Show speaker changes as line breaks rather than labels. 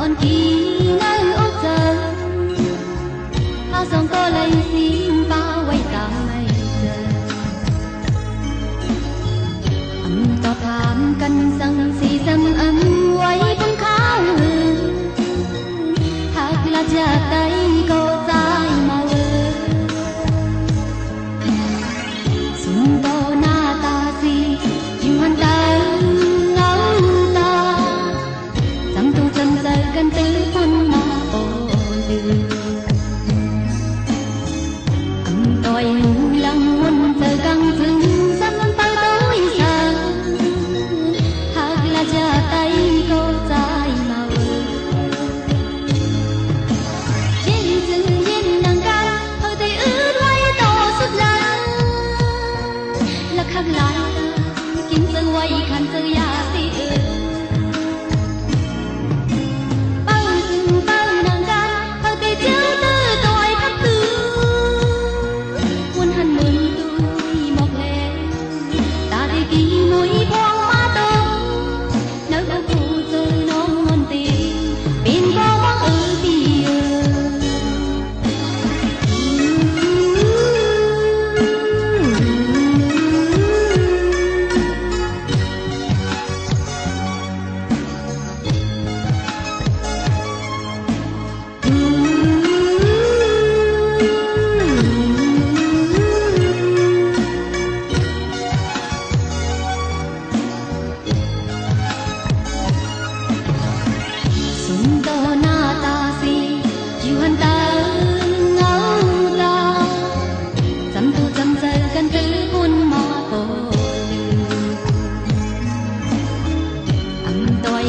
ôn kỳ nơi ốc giờ áo sông có lấy xin bao quay cả ngày giờ to tham cân sang si sang ấm quay cũng khá hạt là cha tay cô dài màu sung to na ta si chim hoan ta ngáo ta dám tu chân giờ cần tứ phân mà ôn từ tôi lăng muôn giờ căng dừng sắp tay tối sáng hạt là cha tay cô dài màu trên rừng nhiên nàng ca hơi tay ướt quay to sức ra lạc hạt lại kiếm giờ quay khăn giờ ya ti bao rừng bao nàng ca hơi tay chiếu tư tôi khắp tư muôn hằn mơn tôi mọc lên ta đi kỳ núi quang má tô nơi bao cụ giờ nó ngon tình bên bao mong ở bìa sung to na ta si chiu han ta ngáo ta dám tu dám giờ cần tư buôn mò bồ âm tôi